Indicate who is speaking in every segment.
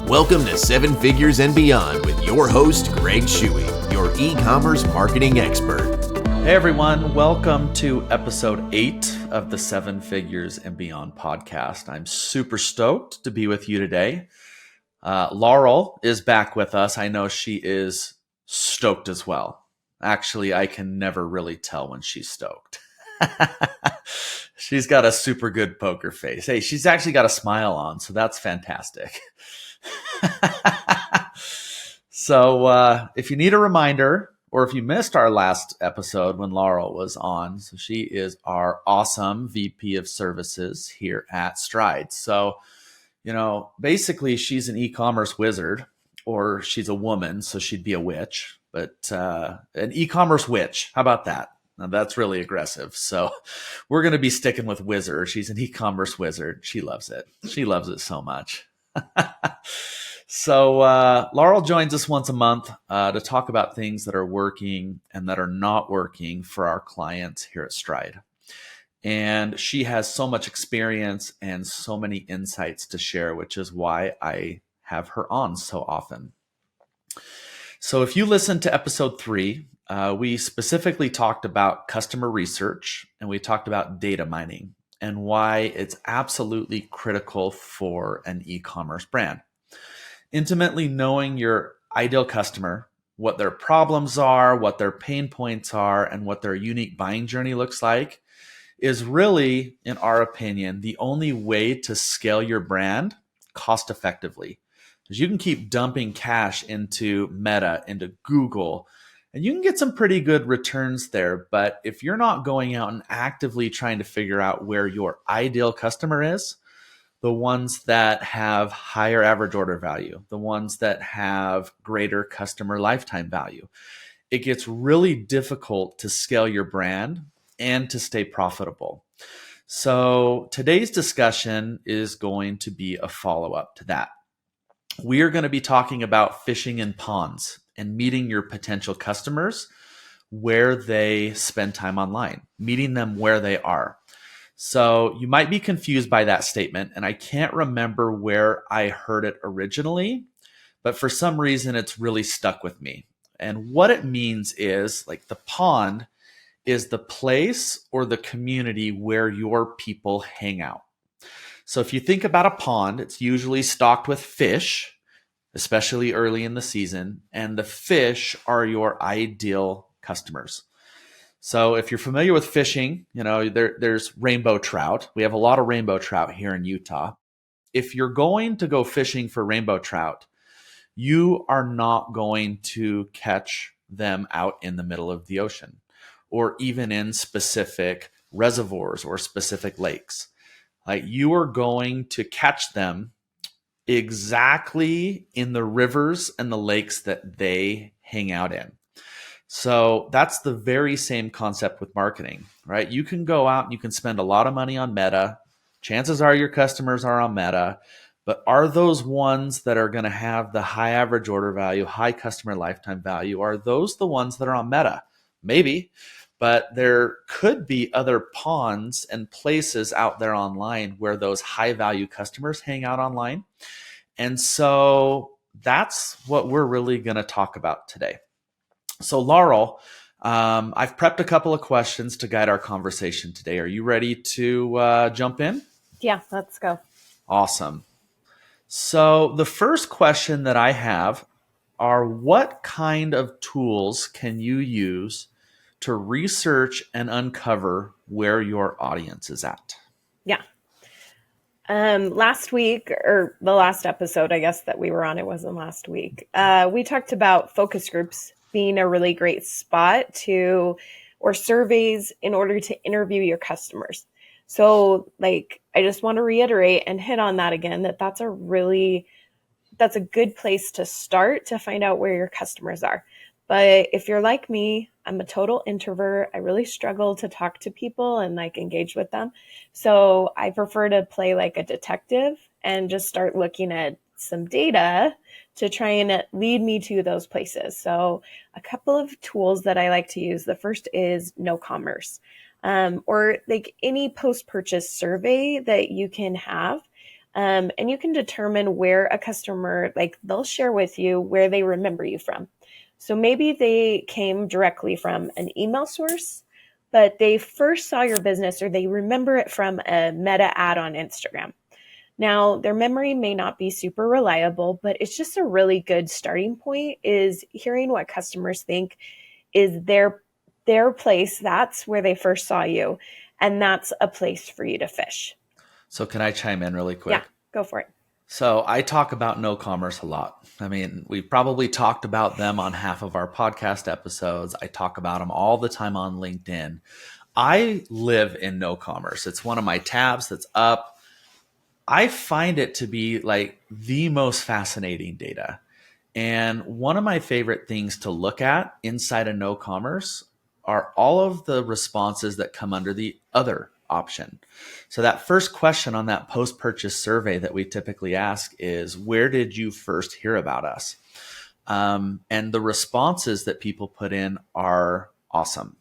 Speaker 1: Welcome to Seven Figures and Beyond with your host, Greg Shuey, your e-commerce marketing expert.
Speaker 2: Hey everyone, welcome to episode 8 of the 7 Figures and Beyond podcast. I'm super stoked to be with you today. Laurel is back with us. I know she is stoked as well. Actually, I can never really tell when she's stoked. She's got a super good poker face. Hey, she's actually got a smile on, so that's fantastic. So if you need a reminder, or if you missed our last episode when Laurel was on, so she is our awesome VP of services here at Stride. So, basically she's an e-commerce wizard, or she's a woman, so she'd be a witch, but an e-commerce witch. How about that? Now that's really aggressive. So we're going to be sticking with wizard. She's an e-commerce wizard. She loves it. She loves it so much. So Laurel joins us once a month to talk about things that are working and that are not working for our clients here at Stride. And she has so much experience and so many insights to share, which is why I have her on so often. So if you listen to episode 3, we specifically talked about customer research and we talked about data mining and why it's absolutely critical for an e-commerce brand. Intimately knowing your ideal customer, what their problems are, what their pain points are, and what their unique buying journey looks like is really, in our opinion, the only way to scale your brand cost effectively. Because you can keep dumping cash into Meta, into Google, and you can get some pretty good returns there. But if you're not going out and actively trying to figure out where your ideal customer is, the ones that have higher average order value, the ones that have greater customer lifetime value, it gets really difficult to scale your brand and to stay profitable. So today's discussion is going to be a follow-up to that. We are going to be talking about fishing in ponds and meeting your potential customers where they spend time online, meeting them where they are. So you might be confused by that statement, and I can't remember where I heard it originally, but for some reason it's really stuck with me. And what it means is, like, the pond is the place or the community where your people hang out. So if you think about a pond, it's usually stocked with fish, especially early in the season, and the fish are your ideal customers. So if you're familiar with fishing, there's rainbow trout. We have a lot of rainbow trout here in Utah. If you're going to go fishing for rainbow trout, you are not going to catch them out in the middle of the ocean or even in specific reservoirs or specific lakes. Like, you are going to catch them exactly in the rivers and the lakes that they hang out in. So that's the very same concept with marketing, right? You can go out and you can spend a lot of money on Meta. Chances are your customers are on Meta, but are those ones that are going to have the high average order value, high customer lifetime value? Are those the ones that are on Meta? Maybe, but there could be other ponds and places out there online where those high value customers hang out online. And so that's what we're really going to talk about today. So Laurel, I've prepped a couple of questions to guide our conversation today. Are you ready to jump in?
Speaker 3: Yeah, let's go.
Speaker 2: Awesome. So the first question that I have are, what kind of tools can you use to research and uncover where your audience is at?
Speaker 3: Yeah. Last week, or the last episode, I guess, that we were on, it wasn't last week, we talked about focus groups being a really great spot or surveys in order to interview your customers. So, I just want to reiterate and hit on that again, that's a good place to start to find out where your customers are. But if you're like me, I'm a total introvert. I really struggle to talk to people and engage with them. So I prefer to play like a detective and just start looking at some data to try and lead me to those places. So a couple of tools that I like to use. The first is No Commerce, or any post-purchase survey that you can have. And you can determine where a customer, like they'll share with you where they remember you from. So maybe they came directly from an email source, but they first saw your business or they remember it from a meta ad on Instagram. Now, their memory may not be super reliable, but it's just a really good starting point is hearing what customers think is their place. That's where they first saw you, and that's a place for you to fish.
Speaker 2: So can I chime in really quick?
Speaker 3: Yeah, go for it.
Speaker 2: So I talk about no commerce a lot. I mean, we've probably talked about them on half of our podcast episodes. I talk about them all the time on LinkedIn. I live in no commerce. It's one of my tabs that's up. I find it to be like the most fascinating data. And one of my favorite things to look at inside of no commerce are all of the responses that come under the other option. So that first question on that post-purchase survey that we typically ask is, where did you first hear about us? And the responses that people put in are awesome.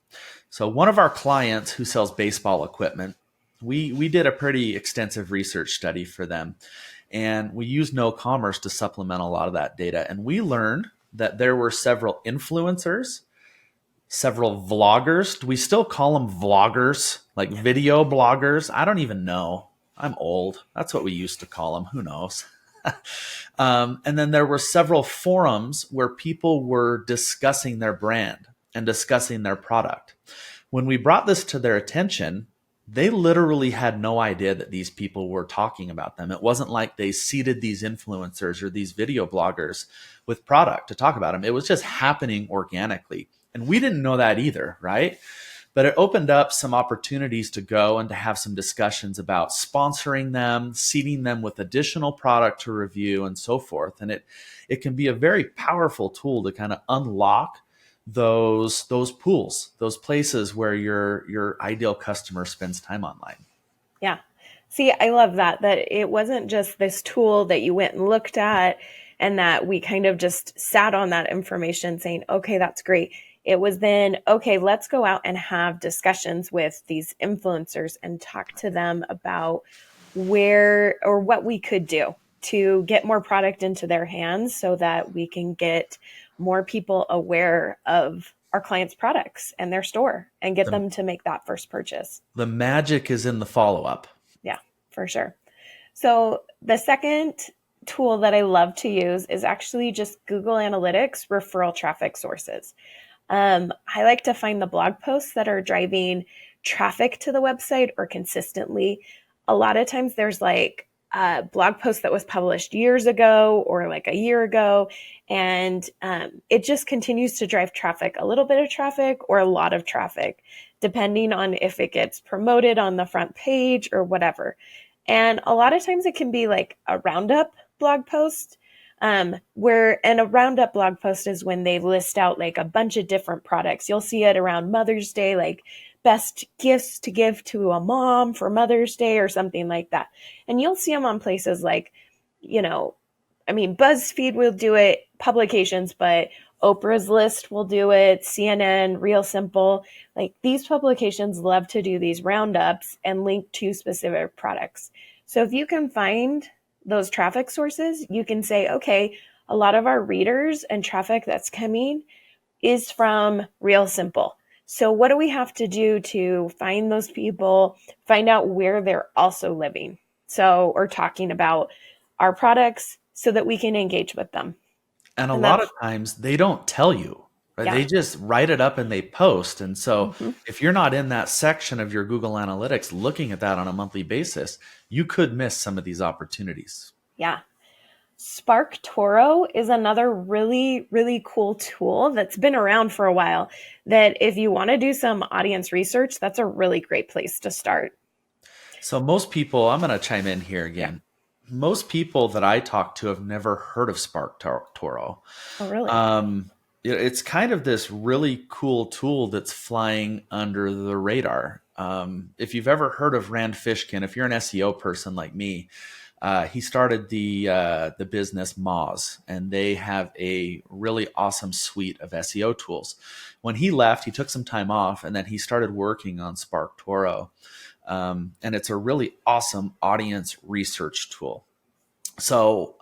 Speaker 2: So one of our clients who sells baseball equipment, we did a pretty extensive research study for them. And we used no commerce to supplement a lot of that data. And we learned that there were several influencers, several vloggers. Do we still call them vloggers? Like video bloggers? I don't even know. I'm old. That's what we used to call them. Who knows? And then there were several forums where people were discussing their brand and discussing their product. When we brought this to their attention, they literally had no idea that these people were talking about them. It wasn't like they seeded these influencers or these video bloggers with product to talk about them. It was just happening organically. And we didn't know that either, right? But it opened up some opportunities to go and to have some discussions about sponsoring them, seeding them with additional product to review and so forth. And it can be a very powerful tool to kind of unlock those pools, those places where your ideal customer spends time online.
Speaker 3: Yeah. See, I love that it wasn't just this tool that you went and looked at and that we kind of just sat on that information saying, okay, that's great. It was then, okay, let's go out and have discussions with these influencers and talk to them about where or what we could do to get more product into their hands so that we can get more people aware of our clients' products and their store and get them to make that first purchase.
Speaker 2: The magic is in the follow-up.
Speaker 3: Yeah, for sure. So the second tool that I love to use is actually just Google Analytics referral traffic sources. I like to find the blog posts that are driving traffic to the website or consistently. A lot of times there's like a blog post that was published years ago or like a year ago, and it just continues to drive traffic, a little bit of traffic or a lot of traffic, depending on if it gets promoted on the front page or whatever. And a lot of times it can be like a roundup blog post. And a roundup blog post is when they list out like a bunch of different products. You'll see it around Mother's Day, like best gifts to give to a mom for Mother's Day or something like that. And you'll see them on places like, BuzzFeed will do it, publications, but Oprah's List will do it, CNN, Real Simple. Like these publications love to do these roundups and link to specific products. So if you can find those traffic sources, you can say, okay, a lot of our readers and traffic that's coming is from Real Simple. So what do we have to do to find those people, find out where they're also living? Or talking about our products so that we can engage with them.
Speaker 2: And a lot of times they don't tell you, right? Yeah. They just write it up and they post. And so if you're not in that section of your Google Analytics looking at that on a monthly basis, you could miss some of these opportunities.
Speaker 3: Yeah. SparkToro is another really, really cool tool that's been around for a while that if you want to do some audience research, that's a really great place to start.
Speaker 2: So most people, I'm going to chime in here again. Yeah. Most people that I talk to have never heard of SparkToro.
Speaker 3: Oh, really?
Speaker 2: It's kind of this really cool tool that's flying under the radar. If you've ever heard of Rand Fishkin, if you're an SEO person like me, he started the business Moz, and they have a really awesome suite of SEO tools. When he left, he took some time off, and then he started working on SparkToro. And it's a really awesome audience research tool. So,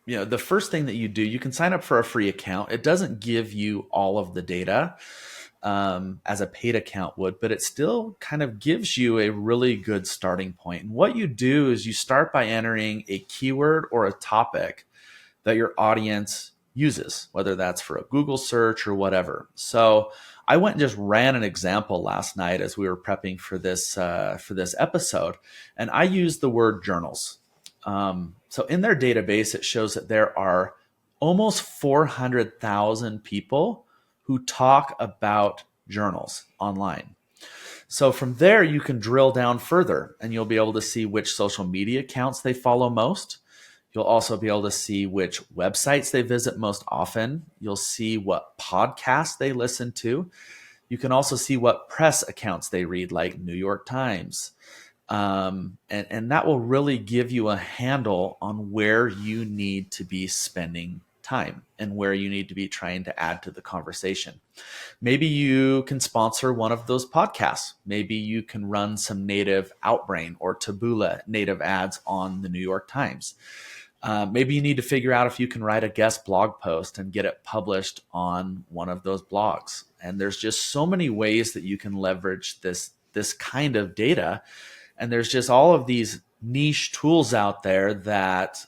Speaker 2: the first thing that you do, you can sign up for a free account. It doesn't give you all of the data as a paid account would, but it still kind of gives you a really good starting point. And what you do is you start by entering a keyword or a topic that your audience uses, whether that's for a Google search or whatever. So I went and just ran an example last night as we were prepping for this episode, and I used the word journals. So in their database, it shows that there are almost 400,000 people who talk about journals online. So from there, you can drill down further and you'll be able to see which social media accounts they follow most. You'll also be able to see which websites they visit most often. You'll see what podcasts they listen to. You can also see what press accounts they read, like New York Times. And that will really give you a handle on where you need to be spending time and where you need to be trying to add to the conversation. Maybe you can sponsor one of those podcasts. Maybe you can run some native Outbrain or Taboola native ads on the New York Times. Maybe you need to figure out if you can write a guest blog post and get it published on one of those blogs. And there's just so many ways that you can leverage this kind of data. And there's just all of these niche tools out there that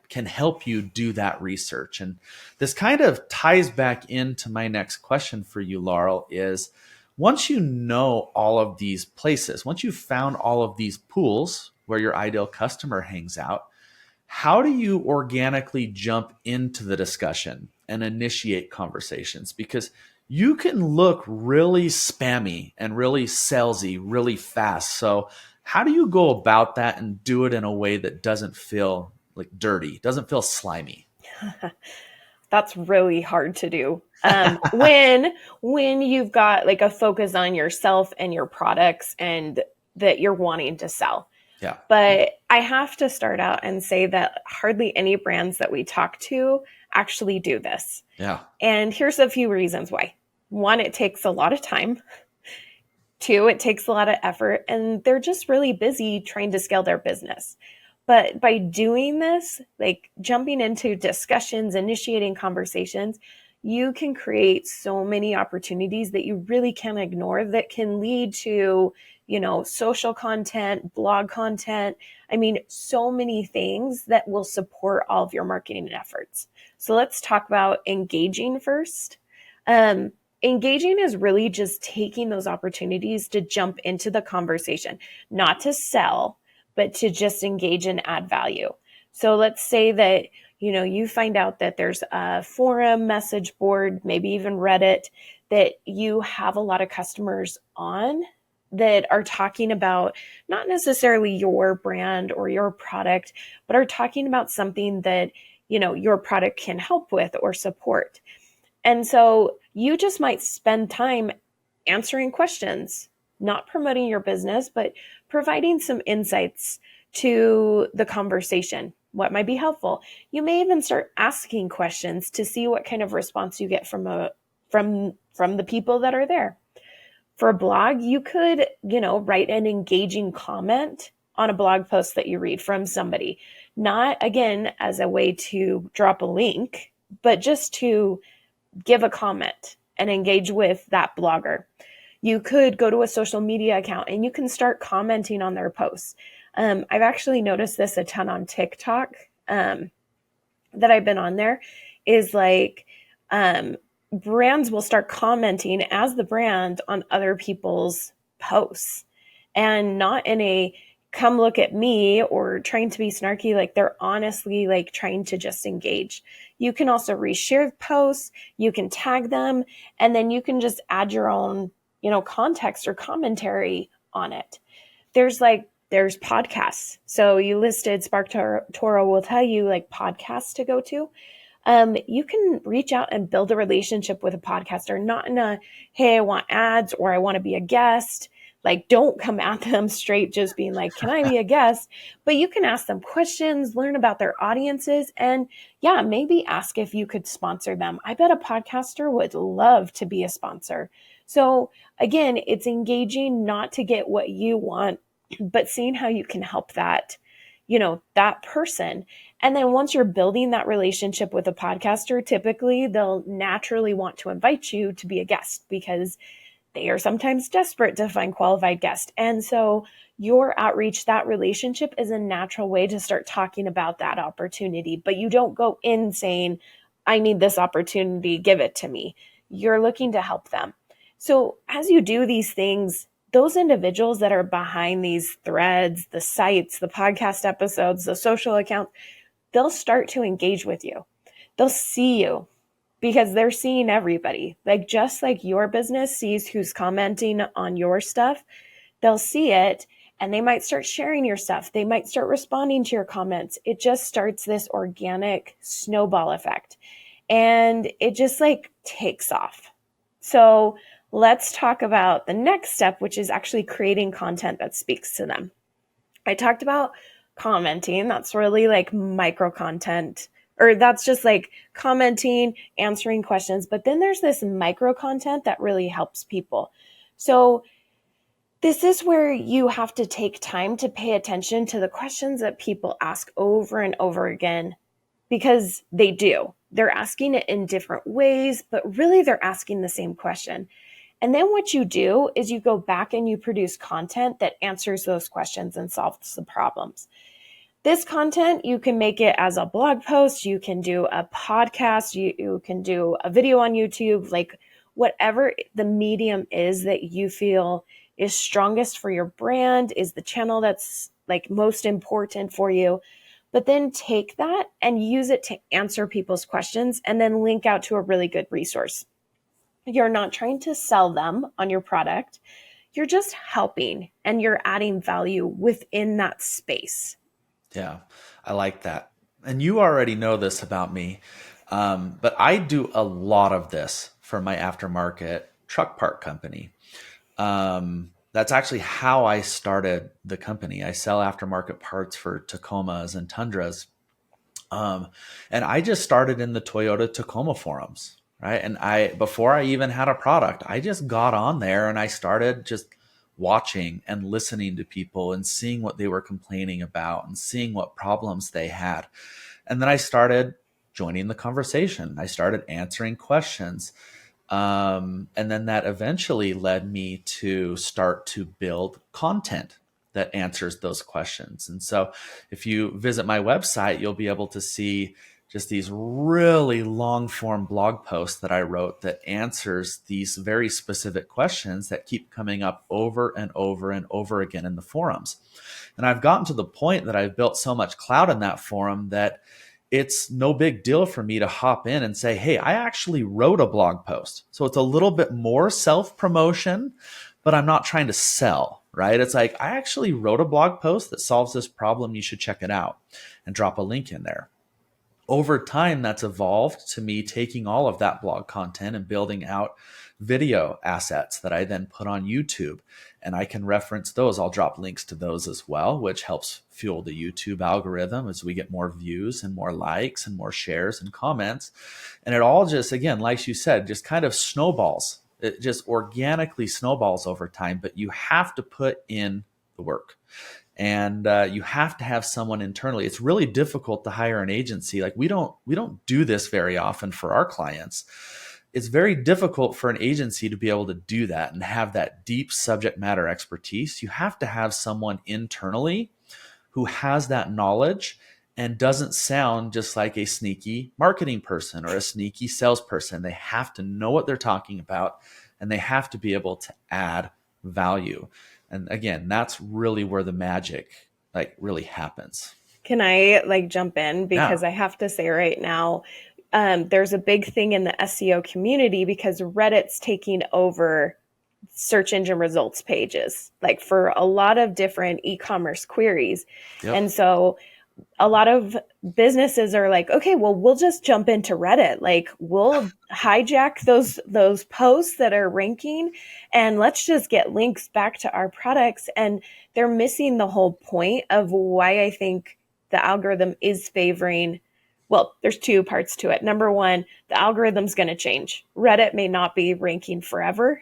Speaker 2: can help you do that research. And this kind of ties back into my next question for you, Laurel, is once you know all of these places, once you've found all of these pools where your ideal customer hangs out, how do you organically jump into the discussion and initiate conversations? Because you can look really spammy and really salesy really fast. So how do you go about that and do it in a way that doesn't feel like dirty, doesn't feel slimy?
Speaker 3: That's really hard to do. When you've got like a focus on yourself and your products and that you're wanting to sell.
Speaker 2: Yeah.
Speaker 3: But I have to start out and say that hardly any brands that we talk to actually do this.
Speaker 2: Yeah.
Speaker 3: And here's a few reasons why. One, it takes a lot of time. Two, it takes a lot of effort, and they're just really busy trying to scale their business. But by doing this, like jumping into discussions, initiating conversations, you can create so many opportunities that you really can't ignore that can lead to, social content, blog content. I mean, so many things that will support all of your marketing efforts. So let's talk about engaging first. Engaging is really just taking those opportunities to jump into the conversation, not to sell, but to just engage and add value. So let's say that, you find out that there's a forum, message board, maybe even Reddit, that you have a lot of customers on that are talking about not necessarily your brand or your product, but are talking about something that, your product can help with or support. And so you just might spend time answering questions, not promoting your business, but providing some insights to the conversation. What might be helpful? You may even start asking questions to see what kind of response you get from the people that are there. For a blog, you could, write an engaging comment on a blog post that you read from somebody, not again as a way to drop a link, but just to give a comment and engage with that blogger. You could go to a social media account and you can start commenting on their posts. I've actually noticed this a ton on TikTok that I've been on there is like brands will start commenting as the brand on other people's posts and not in a come look at me or trying to be snarky. Like they're honestly like trying to just engage. You can also reshare posts, you can tag them, and then you can just add your own, context or commentary on it. There's podcasts. So you listed Spark Toro will tell you like podcasts to go to. You can reach out and build a relationship with a podcaster, not in a, hey, I want ads or I want to be a guest. Like, don't come at them straight, just being like, can I be a guest? But you can ask them questions, learn about their audiences, and yeah, maybe ask if you could sponsor them. I bet a podcaster would love to be a sponsor. So again, it's engaging not to get what you want, but seeing how you can help that, that person. And then once you're building that relationship with a podcaster, typically they'll naturally want to invite you to be a guest because they are sometimes desperate to find qualified guests. And so your outreach, that relationship is a natural way to start talking about that opportunity. But you don't go in saying, I need this opportunity, give it to me. You're looking to help them. So as you do these things, those individuals that are behind these threads, the sites, the podcast episodes, the social accounts, they'll start to engage with you. They'll see you because they're seeing everybody. Like, just like your business sees who's commenting on your stuff, they'll see it and they might start sharing your stuff. They might start responding to your comments. It just starts this organic snowball effect and it just like takes off. So let's talk about the next step, which is actually creating content that speaks to them. I talked about commenting. That's really like micro content, or that's just like commenting, answering questions. But then there's this micro content that really helps people. So this is where you have to take time to pay attention to the questions that people ask over and over again, because they do. They're asking it in different ways, but really they're asking the same question. And then what you do is you go back and you produce content that answers those questions and solves the problems. This content, you can make it as a blog post, you can do a podcast, you can do a video on YouTube, like whatever the medium is that you feel is strongest for your brand, is the channel that's like most important for you. But then take that and use it to answer people's questions and then link out to a really good resource. You're not trying to sell them on your product. You're just helping and you're adding value within that space.
Speaker 2: Yeah, I like that. And you already know this about me, but I do a lot of this for my aftermarket truck part company. That's actually how I started the company. I sell aftermarket parts for Tacomas and Tundras. And I just started in the Toyota Tacoma forums, right? And before I even had a product, I just got on there and I started just watching and listening to people and seeing what they were complaining about and seeing what problems they had. And then I started joining the conversation. I started answering questions. And then that eventually led me to start to build content that answers those questions. And so if you visit my website, you'll be able to see just these really long form blog posts that I wrote that answers these very specific questions that keep coming up over and over and over again in the forums. And I've gotten to the point that I've built so much clout in that forum that it's no big deal for me to hop in and say, hey, I actually wrote a blog post. So it's a little bit more self-promotion, but I'm not trying to sell, right? It's like, I actually wrote a blog post that solves this problem. You should check it out and drop a link in there. Over time, that's evolved to me taking all of that blog content and building out video assets that I then put on YouTube. And I can reference those. I'll drop links to those as well, which helps fuel the YouTube algorithm as we get more views and more likes and more shares and comments. And it all just, again, like you said, just kind of snowballs. It just organically snowballs over time, but you have to put in the work. And you have to have someone internally. It's really difficult to hire an agency. Like we don't do this very often for our clients. It's very difficult for an agency to be able to do that and have that deep subject matter expertise. You have to have someone internally who has that knowledge and doesn't sound just like a sneaky marketing person or a sneaky salesperson. They have to know what they're talking about and they have to be able to add value. And again, that's really where the magic really happens.
Speaker 3: Can I jump in? Because I have to say right now, there's a big thing in the SEO community because Reddit's taking over search engine results pages, like for a lot of different e-commerce queries. Yep. And so a lot of businesses are like, okay, well, we'll just jump into Reddit. Like, we'll hijack those posts that are ranking, and let's just get links back to our products. And they're missing the whole point of why I think the algorithm is favoring. Well, there's two parts to it. Number one, the algorithm's going to change. Reddit may not be ranking forever.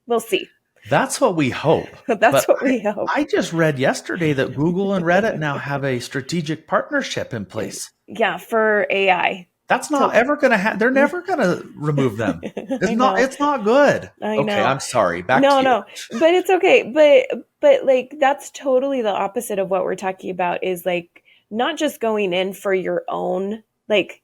Speaker 3: We'll see.
Speaker 2: That's what we hope.
Speaker 3: That's what we hope.
Speaker 2: I just read yesterday that Google and Reddit now have a strategic partnership in place.
Speaker 3: Yeah, for AI.
Speaker 2: That's not ever going to happen. They're never going to remove them. It's not good. Okay, I'm sorry. Back to you.
Speaker 3: No, but it's okay. But like, that's totally the opposite of what we're talking about, is like not just going in for your own, like,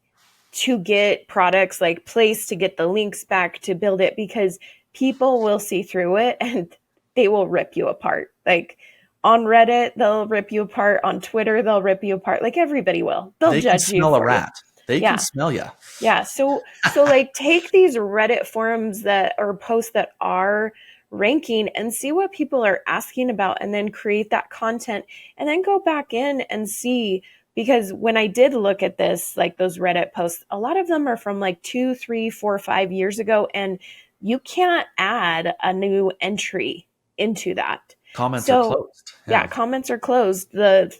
Speaker 3: to get products, like place to get the links back to build it, because people will see through it and they will rip you apart. Like, on Reddit, they'll rip you apart. On Twitter, they'll rip you apart. Like, everybody will. They'll judge you.
Speaker 2: They can smell a rat. They can smell you.
Speaker 3: Yeah. So like, take these Reddit forums that, or posts that are ranking, and see what people are asking about, and then create that content, and then go back in and see. Because when I did look at this, like those Reddit posts, a lot of them are from like 2, 3, 4, 5 years ago, and you can't add a new entry into that.
Speaker 2: Comments are closed.
Speaker 3: Yeah, comments are closed. The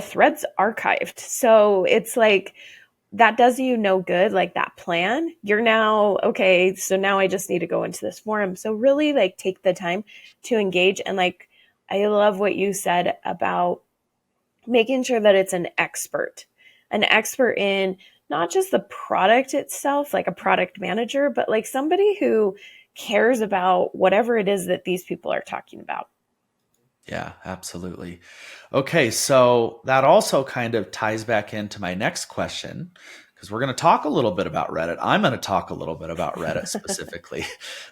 Speaker 3: thread's archived. So it's like, that does you no good. Like, that plan, you're now, okay, so now I just need to go into this forum. So really, like, take the time to engage. And like, I love what you said about making sure that it's an expert in not just the product itself, like a product manager, but like somebody who cares about whatever it is that these people are talking about.
Speaker 2: Yeah, absolutely. Okay, so that also kind of ties back into my next question, because we're going to talk a little bit about Reddit. I'm going to talk a little bit about Reddit specifically.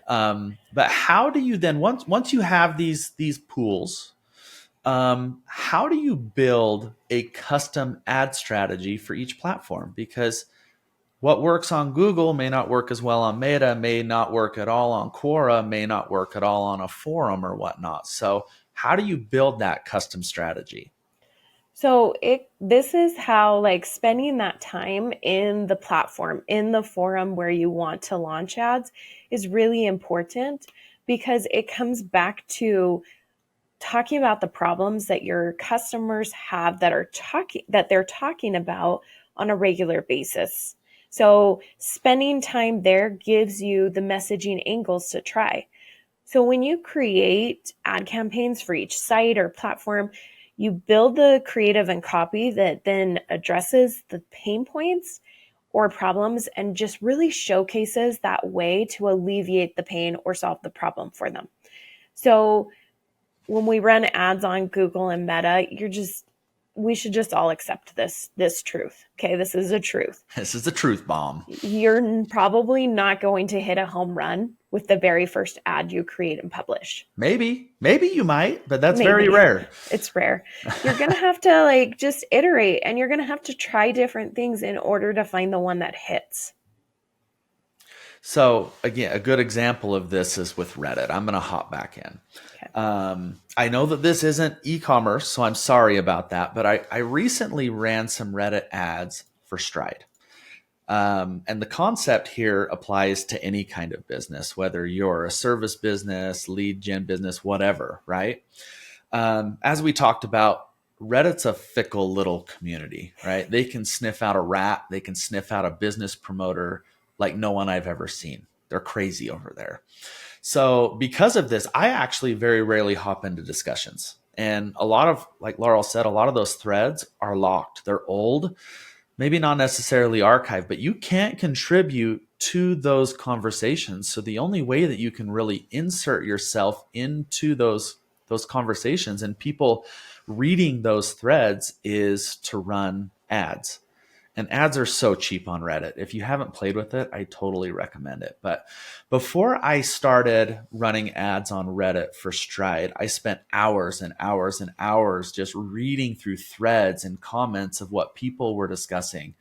Speaker 2: But how do you then, once you have these pools, how do you build a custom ad strategy for each platform? Because what works on Google may not work as well on Meta, may not work at all on Quora, may not work at all on a forum or whatnot. So how do you build that custom strategy?
Speaker 3: So this is how, like, spending that time in the platform, in the forum where you want to launch ads, is really important, because it comes back to talking about the problems that your customers have that they're talking about on a regular basis. So spending time there gives you the messaging angles to try. So when you create ad campaigns for each site or platform, you build the creative and copy that then addresses the pain points or problems, and just really showcases that way to alleviate the pain or solve the problem for them. So when we run ads on Google and Meta, we should just all accept this truth. Okay, this is a truth.
Speaker 2: This is the truth bomb.
Speaker 3: You're probably not going to hit a home run with the very first ad you create and publish.
Speaker 2: Maybe you might, but that's very rare.
Speaker 3: It's rare. You're going to have to, like, just iterate, and you're going to have to try different things in order to find the one that hits.
Speaker 2: So again, a good example of this is with Reddit. I'm going to hop back in. Okay. I know that this isn't e-commerce, so I'm sorry about that, but I recently ran some Reddit ads for Stride. And the concept here applies to any kind of business, whether you're a service business, lead gen business, whatever, right? As we talked about, Reddit's a fickle little community, right? They can sniff out a rat. They can sniff out a business promoter like no one I've ever seen. They're crazy over there. So because of this, I actually very rarely hop into discussions. And a lot of, like Laurel said, a lot of those threads are locked. They're old, maybe not necessarily archived, but you can't contribute to those conversations. So the only way that you can really insert yourself into those conversations and people reading those threads is to run ads. And ads are so cheap on Reddit. If you haven't played with it, I totally recommend it. But before I started running ads on Reddit for Stride, I spent hours and hours and hours just reading through threads and comments of what people were discussing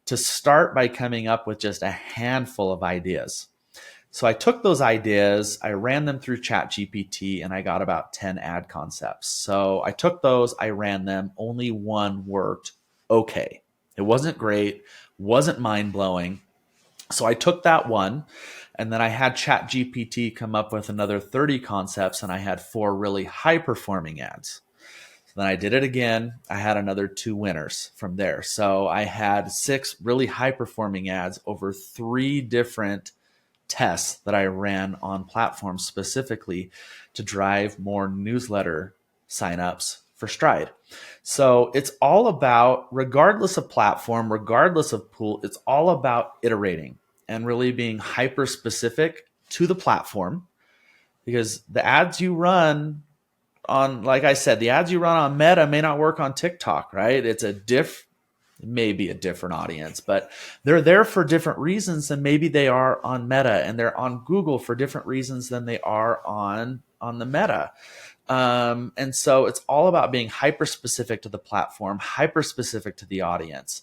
Speaker 2: to start by coming up with just a handful of ideas. So I took those ideas, I ran them through ChatGPT, and I got about 10 ad concepts. So I took those, I ran them, only one worked okay. It wasn't great, wasn't mind-blowing. So I took that one, and then I had ChatGPT come up with another 30 concepts, and I had 4 really high-performing ads. So then I did it again. I had another 2 winners from there. So I had 6 really high-performing ads over 3 different tests that I ran on platforms specifically to drive more newsletter signups for Stride. So it's all about, regardless of platform, regardless of pool, it's all about iterating and really being hyper specific to the platform, because the ads you run on, like I said, the ads you run on Meta may not work on TikTok, right? It may be a different audience, but they're there for different reasons than maybe they are on Meta, and they're on Google for different reasons than they are on the Meta. And so it's all about being hyper specific to the platform, hyper specific to the audience.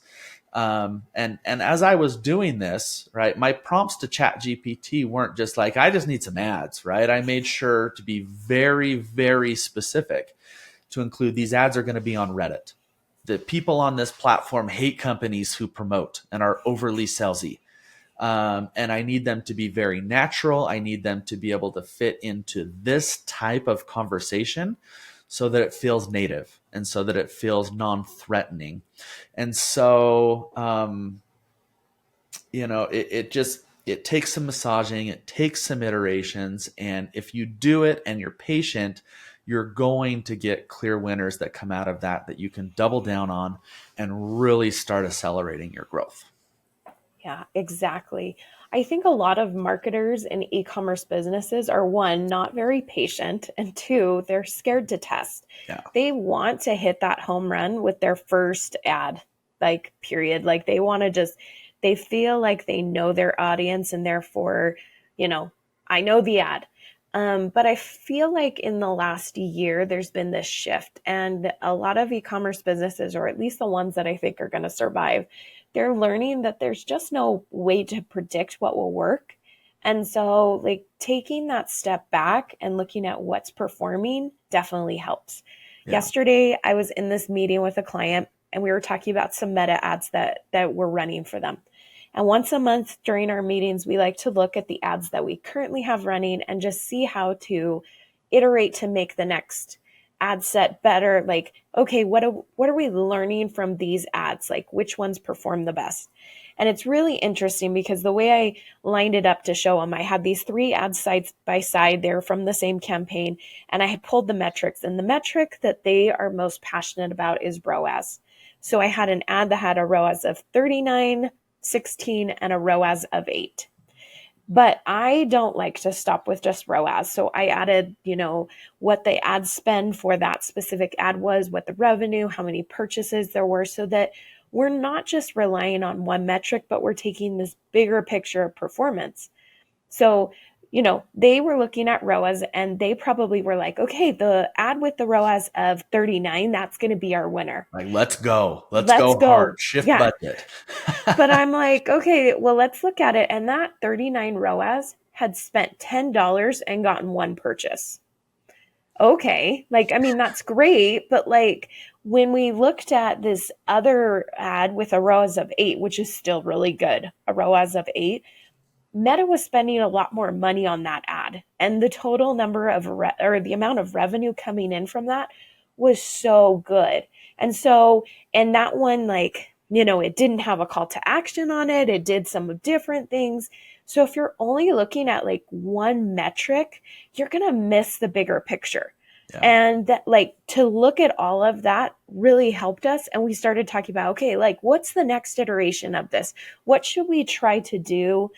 Speaker 2: And as I was doing this, right, my prompts to ChatGPT weren't just like, I just need some ads, right? I made sure to be very, very specific to include these ads are going to be on Reddit. The people on this platform hate companies who promote and are overly salesy. And I need them to be very natural. I need them to be able to fit into this type of conversation so that it feels native and so that it feels non-threatening. And so, it takes some massaging, it takes some iterations. And if you do it and you're patient, you're going to get clear winners that come out of that you can double down on and really start accelerating your growth.
Speaker 3: Yeah, exactly. I think a lot of marketers and e-commerce businesses are, one, not very patient, and 2, they're scared to test.
Speaker 2: Yeah.
Speaker 3: They want to hit that home run with their first ad, like, period. Like, they feel like they know their audience, and therefore, I know the ad. But I feel like in the last year, there's been this shift, and a lot of e-commerce businesses, or at least the ones that I think are going to survive, they're learning that there's just no way to predict what will work. And so, like, taking that step back and looking at what's performing definitely helps.
Speaker 2: Yeah.
Speaker 3: Yesterday, I was in this meeting with a client, and we were talking about some meta ads that we're running for them. And once a month during our meetings, we like to look at the ads that we currently have running and just see how to iterate to make the next ad set better. Like, okay, what are we learning from these ads? Like, which ones perform the best? And it's really interesting because the way I lined it up to show them, I had these 3 ads side by side. They're from the same campaign. And I had pulled the metrics. And the metric that they are most passionate about is ROAS. So I had an ad that had a ROAS of 39, 16, and a ROAS of 8. But I don't like to stop with just ROAS. So I added, what the ad spend for that specific ad was, what the revenue, how many purchases there were, so that we're not just relying on one metric, but we're taking this bigger picture of performance. So, they were looking at ROAS, and they probably were like, okay, the ad with the ROAS of 39, that's going to be our winner.
Speaker 2: Like, let's go. Let's go hard. Shift budget.
Speaker 3: But I'm like, okay, well, let's look at it. And that 39 ROAS had spent $10 and gotten 1 purchase. Okay. That's great. But when we looked at this other ad with a ROAS of 8, which is still really good, a ROAS of 8, Meta was spending a lot more money on that ad. And the total number of the amount of revenue coming in from that was so good. And so, and that one, it didn't have a call to action on it. It did some different things. So if you're only looking at one metric, you're going to miss the bigger picture. Yeah. And that, to look at all of that really helped us. And we started talking about, okay, what's the next iteration of this? What should we try to do,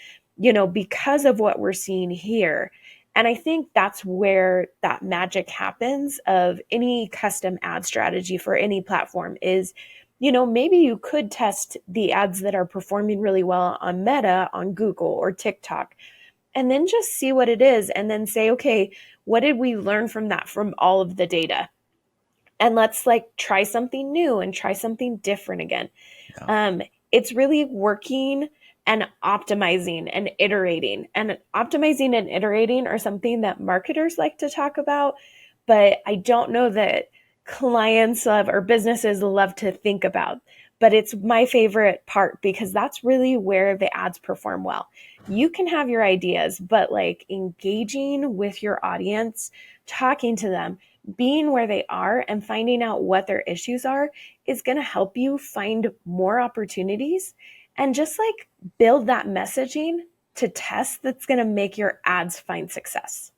Speaker 3: because of what we're seeing here? And I think that's where that magic happens of any custom ad strategy for any platform is, maybe you could test the ads that are performing really well on Meta, on Google or TikTok, and then just see what it is. And then say, okay, what did we learn from that, from all of the data? And let's try something new and try something different again. Yeah. It's really working and optimizing and iterating. And optimizing and iterating are something that marketers like to talk about, but I don't know that clients or businesses love to think about. but it's my favorite part because that's really where the ads perform well. You can have your ideas, but like engaging with your audience, talking to them, being where they are and finding out what their issues are is going to help you find more opportunities and just like build that messaging to test that's going to make your ads find success.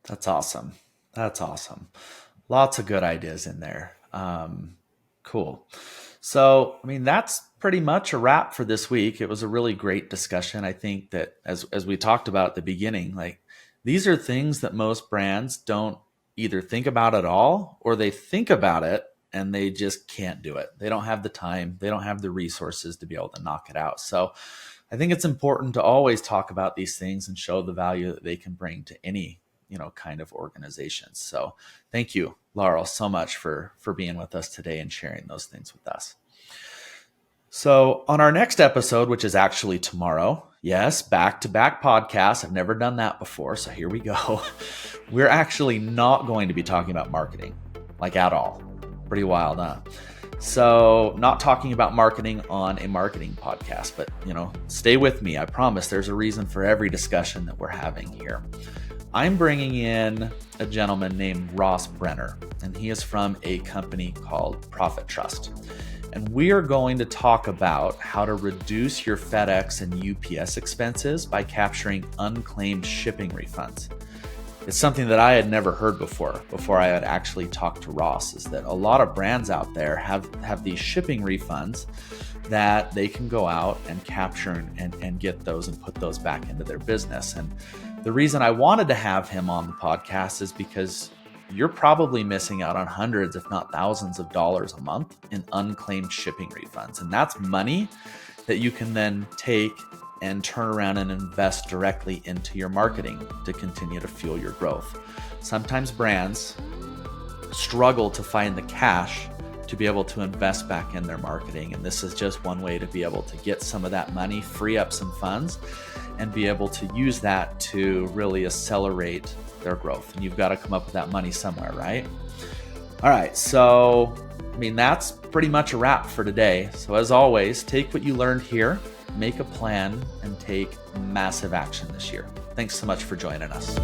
Speaker 2: That's awesome. That's awesome. Lots of good ideas in there. Cool. So, I mean, that's pretty much a wrap for this week. It was a really great discussion. I think that as we talked about at the beginning, like these are things that most brands don't either think about at all, or they think about it and they just can't do it. They don't have the time. They don't have the resources to be able to knock it out. So I think it's important to always talk about these things and show the value that they can bring to any, kind of organizations. So thank you, Laurel, so much for being with us today and sharing those things with us. So on our next episode, which is actually tomorrow, yes, back-to-back podcasts. I've never done that before, so here we go. We're actually not going to be talking about marketing, like at all. Pretty wild, huh? So not talking about marketing on a marketing podcast, but stay with me. I promise there's a reason for every discussion that we're having here. I'm bringing in a gentleman named Ross Brenner, and he is from a company called Profit Trust. And we are going to talk about how to reduce your FedEx and UPS expenses by capturing unclaimed shipping refunds. It's something that I had never heard before I had actually talked to Ross, is that a lot of brands out there have these shipping refunds that they can go out and capture and get those and put those back into their business. And the reason I wanted to have him on the podcast is because you're probably missing out on hundreds, if not thousands of dollars a month in unclaimed shipping refunds. And that's money that you can then take and turn around and invest directly into your marketing to continue to fuel your growth. Sometimes brands struggle to find the cash to be able to invest back in their marketing. And this is just one way to be able to get some of that money, free up some funds, and be able to use that to really accelerate their growth. And you've got to come up with that money somewhere, right? All right. So, that's pretty much a wrap for today. So as always, take what you learned here, make a plan, and take massive action this year. Thanks so much for joining us.